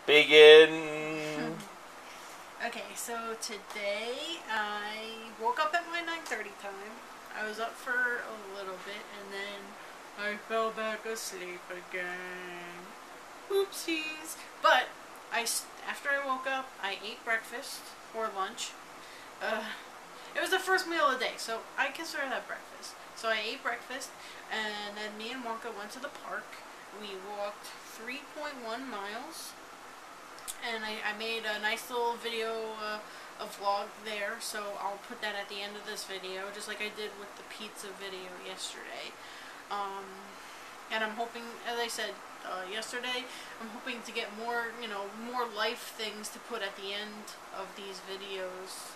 Begin. Okay, so today I woke up at my 9:30 time. I was up for a little bit and then I fell back asleep again. Oopsies. But after I woke up, I ate breakfast or lunch. It was the first meal of the day, so I consider that breakfast. So I ate breakfast, and then me and Wonka went to the park. We walked 3.1 miles, and I made a nice little video, a vlog there, so I'll put that at the end of this video, just like I did with the pizza video yesterday. And I'm hoping, as I said yesterday, I'm hoping to get more, more life things to put at the end of these videos,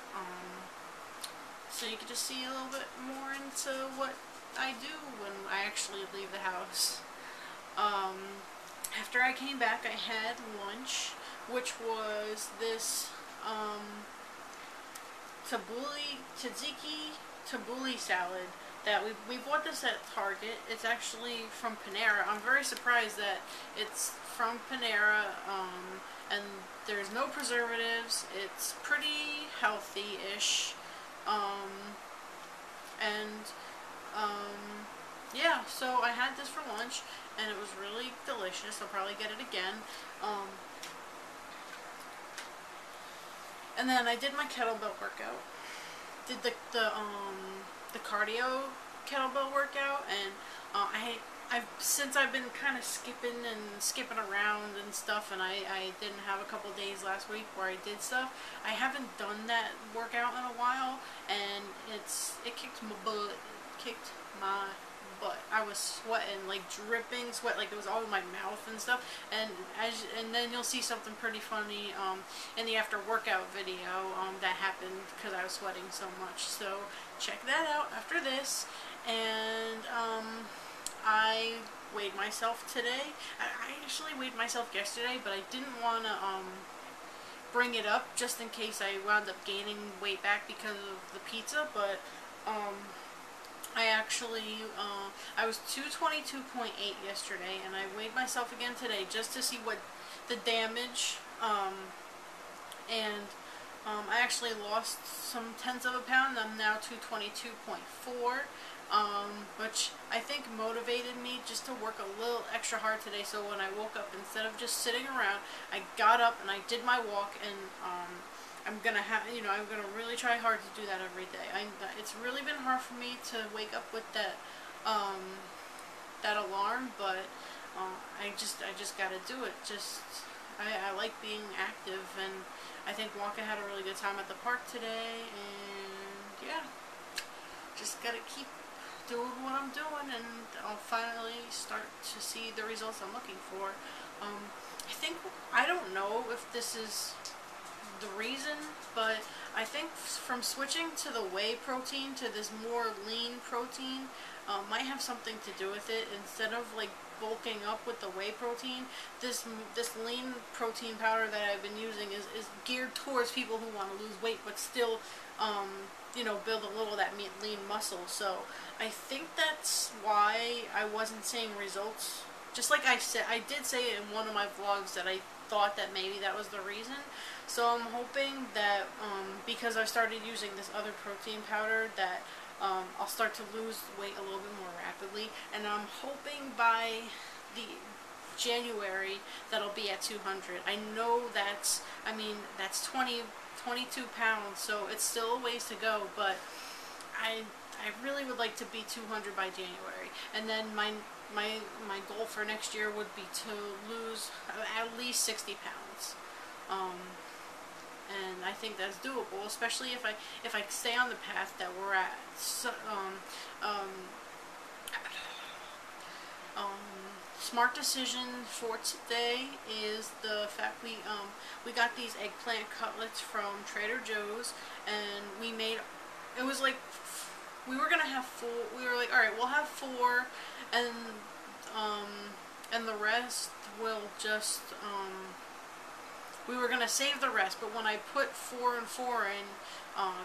so you can just see a little bit more into what I do when I actually leave the house. After I came back, I had lunch, which was this tzatziki tabbouleh salad that we bought this at Target. It's actually from Panera. I'm very surprised that it's from Panera, and there's no preservatives. It's pretty healthy-ish, yeah, so I had this for lunch, and it was really delicious. I'll probably get it again. And then I did my kettlebell workout. Did the cardio kettlebell workout, and since I've been kind of skipping around and stuff, and I didn't have a couple days last week where I did stuff. I haven't done that workout in a while, and it kicked my butt. I was sweating, like dripping sweat, like it was all in my mouth and stuff. And then you'll see something pretty funny in the after workout video that happened because I was sweating so much. So check that out after this. And I weighed myself today. I actually weighed myself yesterday, but I didn't want to bring it up just in case I wound up gaining weight back because of the pizza. But I actually, I was 222.8 yesterday, and I weighed myself again today just to see what the damage, and I actually lost some tenths of a pound. I'm now 222.4, which I think motivated me just to work a little extra hard today. So when I woke up, instead of just sitting around, I got up and I did my walk, and I'm gonna really try hard to do that every day. It's really been hard for me to wake up with that alarm, but I just gotta do it. I like being active, and I think Wonka had a really good time at the park today, and yeah, just gotta keep doing what I'm doing, and I'll finally start to see the results I'm looking for. I don't know if this is the reason, but I think from switching to the whey protein to this more lean protein might have something to do with it. Instead of like bulking up with the whey protein, this lean protein powder that I've been using is geared towards people who want to lose weight but still build a little of that lean muscle. So I think that's why I wasn't seeing results. Just like I said, I did say it in one of my vlogs that I thought that maybe that was the reason. So I'm hoping that because I started using this other protein powder, that I'll start to lose weight a little bit more rapidly, and I'm hoping by the January that'll be at 200. I know that's 22 pounds, so it's still a ways to go, but I really would like to be 200 by January, and then my goal for next year would be to lose at least 60 pounds. And I think that's doable, especially if I stay on the path that we're at. So, smart decision for today is the fact we got these eggplant cutlets from Trader Joe's, and it was like we were gonna have 4. We were like, all right, we'll have 4, and the rest will just we were gonna save the rest, but when I put 4 and 4 in,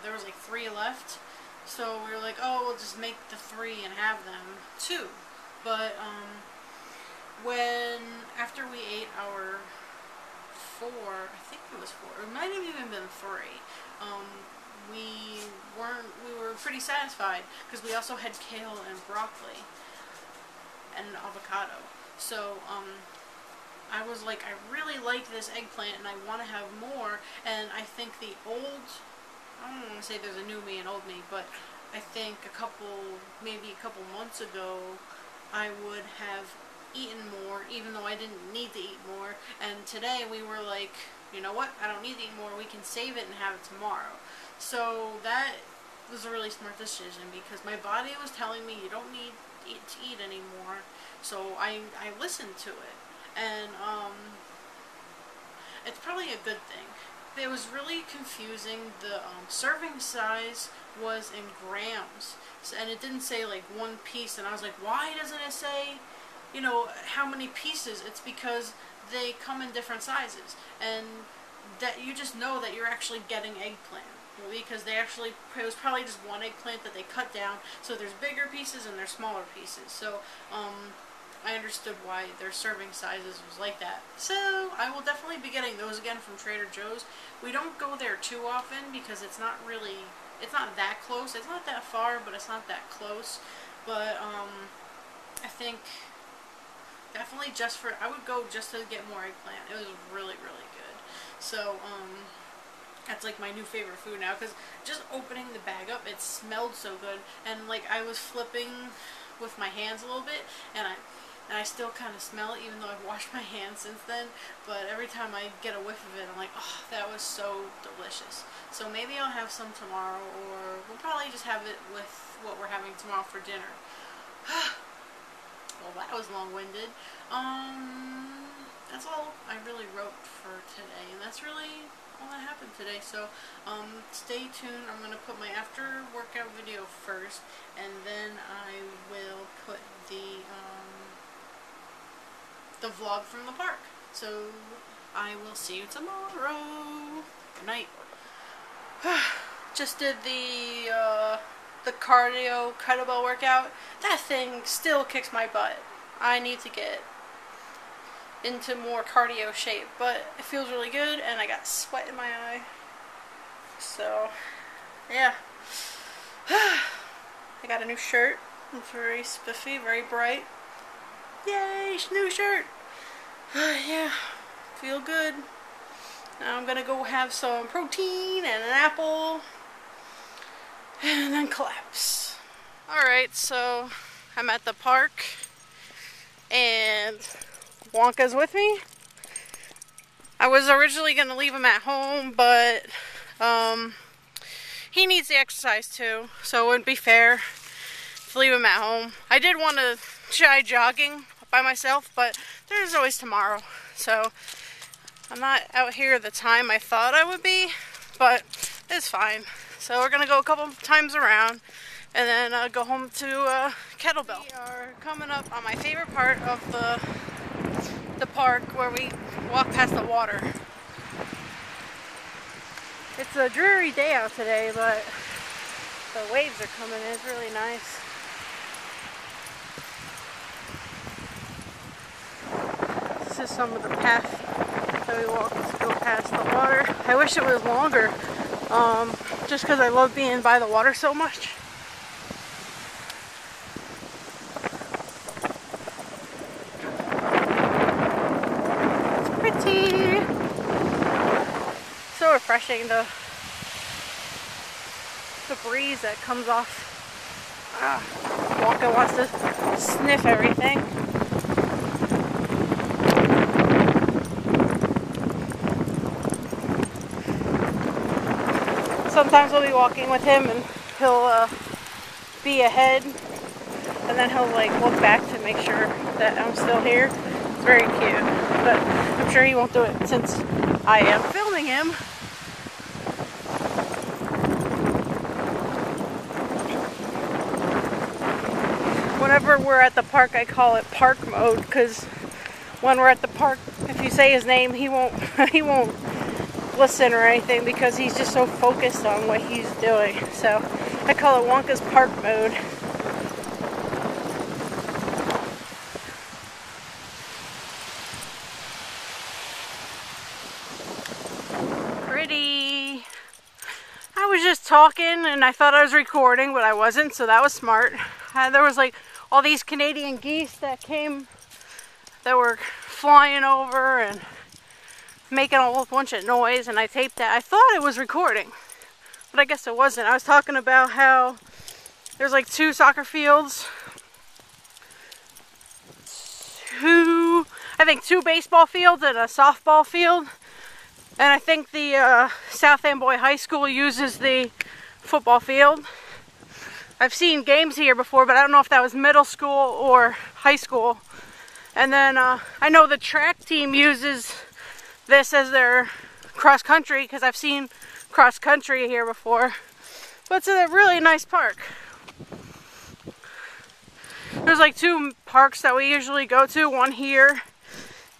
there was like 3 left. So we were like, oh, we'll just make the 3 and have them 2. But after we ate our 4, I think it was 4, it might have even been 3, we were pretty satisfied because we also had kale and broccoli and an avocado. So I was like, I really like this eggplant and I want to have more. And I think I don't want to say there's a new me and old me, but I think maybe a couple months ago, I would have eaten more, even though I didn't need to eat more. And today we were like, you know what, I don't need to eat more, we can save it and have it tomorrow. So that was a really smart decision because my body was telling me you don't need to eat anymore. So I listened to it, and it's probably a good thing. It was really confusing. The serving size was in grams, and it didn't say like 1 piece, and I was like, why doesn't it say, you know, how many pieces? It's because they come in different sizes, and that you just know that you're actually getting eggplant, because it was probably just 1 eggplant that they cut down, so there's bigger pieces and there's smaller pieces. So I understood why their serving sizes was like that. So I will definitely be getting those again from Trader Joe's. We don't go there too often because it's not that close. It's not that far, but it's not that close. But I think definitely I would go just to get more eggplant. It was really, really good. So that's like my new favorite food now, because just opening the bag up, it smelled so good, and like I was flipping with my hands a little bit, and I still kind of smell it, even though I've washed my hands since then. But every time I get a whiff of it, I'm like, oh, that was so delicious. So maybe I'll have some tomorrow, or we'll probably just have it with what we're having tomorrow for dinner. Well, that was long-winded. That's all I really wrote for today, and that's really all that happened today. So stay tuned. I'm going to put my after workout video first, and then I will put the vlog from the park. So I will see you tomorrow. Good night. Just did the cardio kettlebell workout. That thing still kicks my butt. I need to get into more cardio shape, but it feels really good, and I got sweat in my eye. So yeah. I got a new shirt. It's very spiffy, very bright. Yay, new shirt. Yeah, feel good. Now I'm gonna go have some protein and an apple, and then collapse. Alright, so I'm at the park, and Wonka's with me. I was originally going to leave him at home, but he needs the exercise too, so it wouldn't be fair to leave him at home. I did want to try jogging by myself, but there's always tomorrow, so I'm not out here the time I thought I would be, but it's fine. So we're going to go a couple times around, and then go home to Kettlebell. We are coming up on my favorite part of the park, where we walk past the water. It's a dreary day out today, but the waves are coming in. It's really nice. This is some of the path that we walk to go past the water. I wish it was longer, just because I love being by the water so much. So refreshing, the breeze that comes off. Wonka wants to sniff everything. Sometimes I'll be walking with him and he'll be ahead, and then he'll like look back to make sure that I'm still here. It's very cute, but I'm sure he won't do it since I am filming him. Whenever we're at the park, I call it park mode, because when we're at the park, if you say his name, he won't listen or anything, because he's just so focused on what he's doing. So I call it Wonka's park mode. was just talking and I thought I was recording, but I wasn't, so that was smart. There was like all these Canadian geese that were flying over and making a whole bunch of noise, and I taped that. I thought it was recording, but I guess it wasn't. I was talking about how there's like 2 soccer fields, I think 2 baseball fields and a softball field. And I think the South Amboy High School uses the football field. I've seen games here before, but I don't know if that was middle school or high school. And then I know the track team uses this as their cross country, because I've seen cross country here before. But it's a really nice park. There's like 2 parks that we usually go to, one here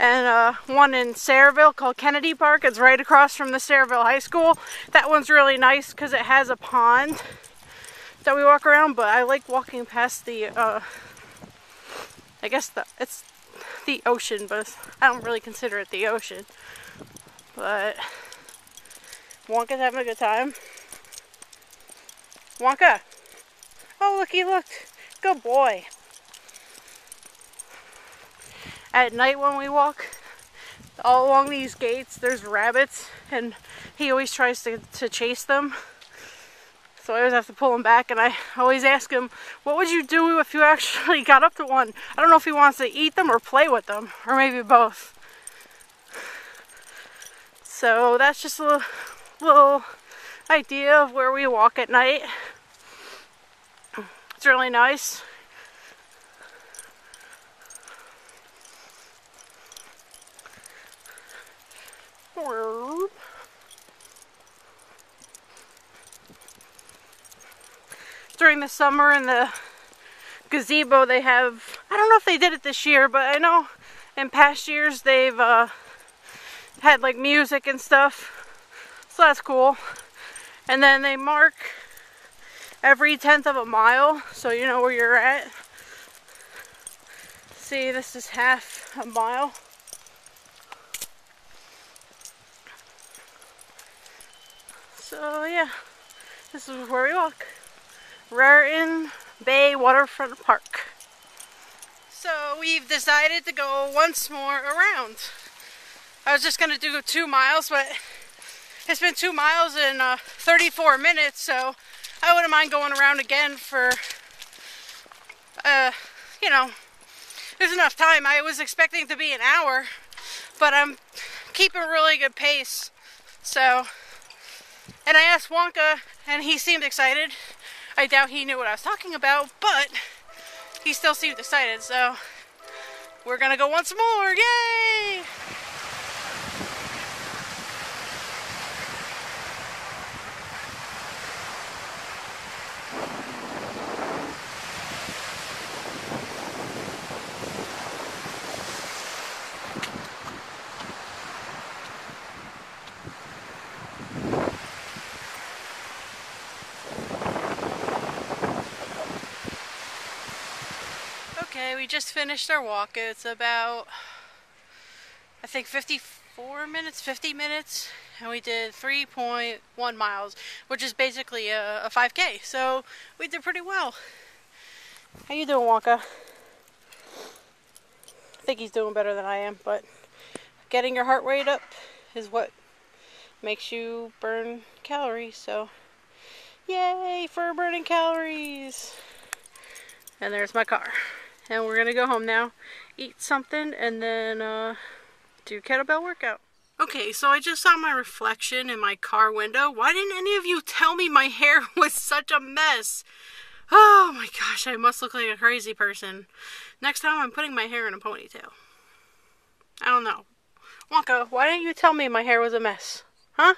and one in Sayreville called Kennedy Park. It's right across from the Sayreville High School. That one's really nice because it has a pond that we walk around, but I like walking past the, I guess it's the ocean, but I don't really consider it the ocean. But Wonka's having a good time. Wonka! Oh, looky, look! Good boy! At night when we walk, all along these gates, there's rabbits, and he always tries to chase them. So I always have to pull him back, and I always ask him, what would you do if you actually got up to one? I don't know if he wants to eat them or play with them, or maybe both. So that's just a little idea of where we walk at night. It's really nice. During the summer in the gazebo they have, I don't know if they did it this year, but I know in past years they've had like music and stuff, so that's cool. And then they mark every 1/10 of a mile, so you know where you're at. See, this is half a mile. So yeah, this is where we walk. Raritan Bay Waterfront Park. So we've decided to go once more around. I was just going to do 2 miles, but it's been 2 miles in 34 minutes, so I wouldn't mind going around again for, you know, there's enough time. I was expecting it to be an hour, but I'm keeping really good pace. So, and I asked Wonka, and he seemed excited. I doubt he knew what I was talking about, but he still seemed excited, so we're gonna go once more, yay! Okay, we just finished our walk. It's about, I think 50 minutes, and we did 3.1 miles, which is basically a 5K, so we did pretty well. How you doing, Wonka? I think he's doing better than I am, but getting your heart rate up is what makes you burn calories, so yay for burning calories! And there's my car. And we're gonna go home now, eat something, and then do kettlebell workout. Okay, so I just saw my reflection in my car window. Why didn't any of you tell me my hair was such a mess? Oh my gosh, I must look like a crazy person. Next time I'm putting my hair in a ponytail. I don't know. Wonka, why didn't you tell me my hair was a mess? Huh?